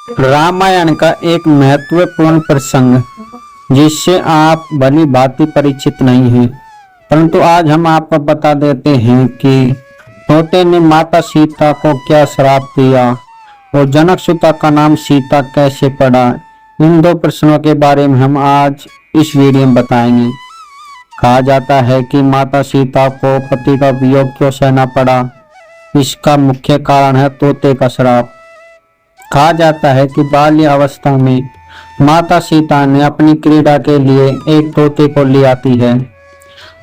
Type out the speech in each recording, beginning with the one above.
रामायण का एक महत्वपूर्ण प्रसंग जिससे आप भली भांति परिचित नहीं हैं, परंतु आज हम आपको बता देते हैं कि तोते ने माता सीता को क्या श्राप दिया और जनक सुता का नाम सीता कैसे पड़ा। इन दो प्रश्नों के बारे में हम आज इस वीडियो में बताएंगे। कहा जाता है कि माता सीता को पति का वियोग क्यों सहना पड़ा। इसका मुख्य कारण है तोते का श्राप। कहा जाता है कि बाल्य अवस्था में माता सीता ने अपनी क्रीड़ा के लिए एक तोते को ले आती है,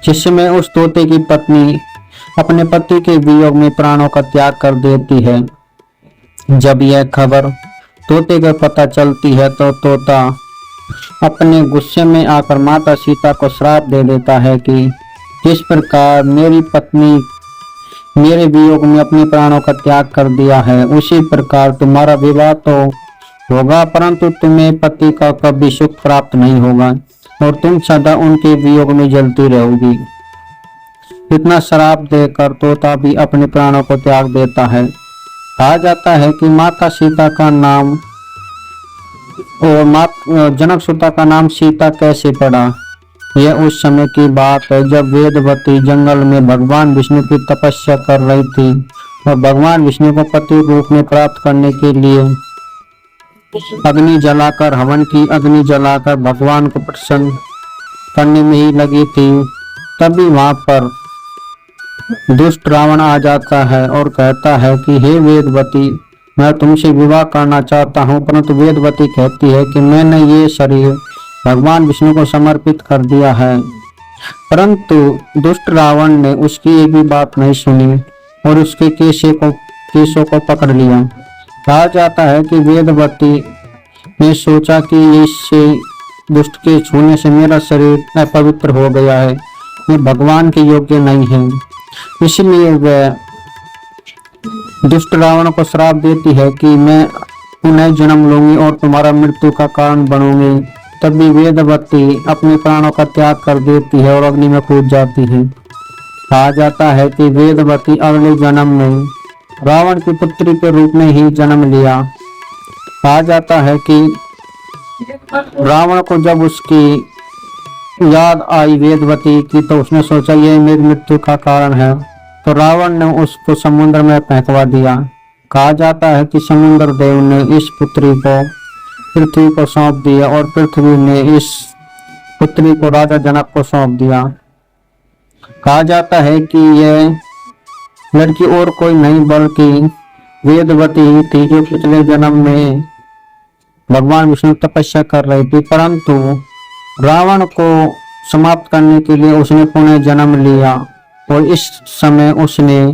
जिसमें उस तोते की पत्नी अपने पति के वियोग में प्राणों का त्याग कर देती है। जब यह खबर तोते को पता चलती है तो तोता अपने गुस्से में आकर माता सीता को श्राप दे देता है कि जिस प्रकार मेरी पत्नी मेरे वियोग में अपने प्राणों का त्याग कर दिया है, उसी प्रकार तुम्हारा विवाह तो होगा, परंतु तुम्हें पति का कभी सुख प्राप्त नहीं होगा और तुम सदा उनके वियोग में जलती रहोगी। इतना श्राप देकर तोता भी अपने प्राणों को त्याग देता है। कहा जाता है कि माता सीता का नाम और जनक सुता का नाम सीता कैसे पड़ा। यह उस समय की बात है जब वेदवती जंगल में भगवान विष्णु की तपस्या कर रही थी और भगवान विष्णु को पति रूप में प्राप्त करने के लिए अग्नि जलाकर अग्नि जलाकर भगवान को प्रसन्न करने में ही लगी थी। तभी वहां पर दुष्ट रावण आ जाता है और कहता है कि हे वेदवती, मैं तुमसे विवाह करना चाहता हूँ। परंतु वेदवती कहती है कि मैंने ये शरीर भगवान विष्णु को समर्पित कर दिया है। परंतु दुष्ट रावण ने उसकी एक भी बात नहीं सुनी और उसके केशों को पकड़ लिया। कहा जाता है कि वेदवती ने सोचा कि इससे दुष्ट के छूने से मेरा शरीर अपवित्र हो गया है, ये भगवान के योग्य नहीं है। इसलिए वह दुष्ट रावण को श्राप देती है कि मैं पुनः जन्म लूंगी और तुम्हारा मृत्यु का कारण बनूंगी। तभी वेदवती अपने प्राणों का त्याग कर देती है और अग्नि में कूद जाती है। कहा जाता है कि वेदवती अगले जन्म में रावण की पुत्री के रूप में ही जन्म लिया। कहा जाता है कि रावण को जब उसकी याद आई वेदवती की तो उसने सोचा यह मेरी मृत्यु का कारण है, तो रावण ने उसको समुद्र में फेंकवा दिया। कहा जाता है कि समुद्र देव ने इस पुत्री को पृथ्वी को सौंप दिया और पृथ्वी ने इस पुत्री को राजा जनक को सौंप दिया। कहा जाता है कि यह लड़की और कोई नहीं बल्कि वेदवती ही थी, जो पिछले जन्म में भगवान विष्णु तपस्या कर रही थी, परंतु रावण को समाप्त करने के लिए उसने पुनः जन्म लिया और इस समय उसने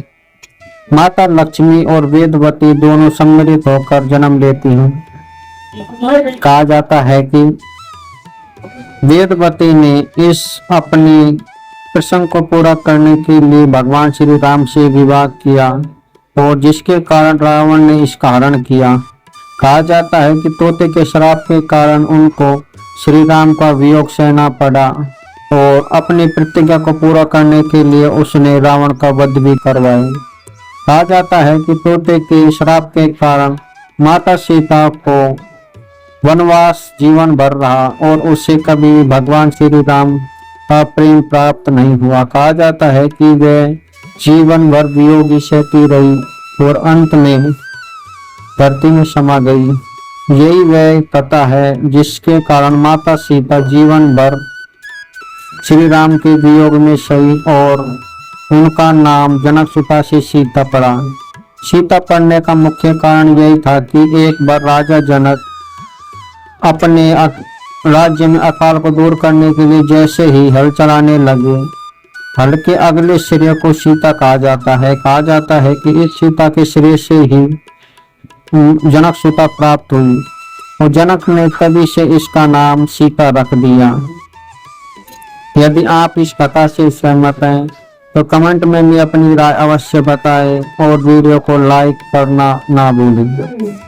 माता लक्ष्मी और वेदवती दोनों सम्मिलित होकर जन्म लेती हैं। कहा जाता है कि वेदवती ने इस अपनी प्रसंग को पूरा करने के लिए भगवान श्री राम से विवाह किया और जिसके कारण रावण ने इसका हरण किया। कहा जाता है कि तोते के श्राप के कारण उनको श्री राम का वियोग सहना पड़ा और अपनी प्रतिज्ञा को पूरा करने के लिए उसने रावण का वध भी करवाया। कहा जाता है कि तोते के श्राप के कारण माता सीता को वनवास जीवन भर रहा और उसे कभी भगवान श्री राम का प्रेम प्राप्त नहीं हुआ। कहा जाता है कि वह जीवन भर वियोगी सहती रही और अंत में धरती में समा गई। यही वह कथा है जिसके कारण माता सीता जीवन भर श्री राम के वियोग में सही और उनका नाम जनक सुता से सीता पड़ा। सीता पड़ने का मुख्य कारण यही था कि एक बार राजा जनक अपने राज्य में अकाल को दूर करने के लिए जैसे ही हल चलाने लगे, हल के अगले श्रेय को सीता कहा जाता है। कहा जाता है कि इस सीता के श्रेय से ही जनक सुता प्राप्त हुई और जनक ने तभी से इसका नाम सीता रख दिया। यदि आप इस कथा से सहमत हैं तो कमेंट में भी अपनी राय अवश्य बताएं और वीडियो को लाइक करना ना भूलें।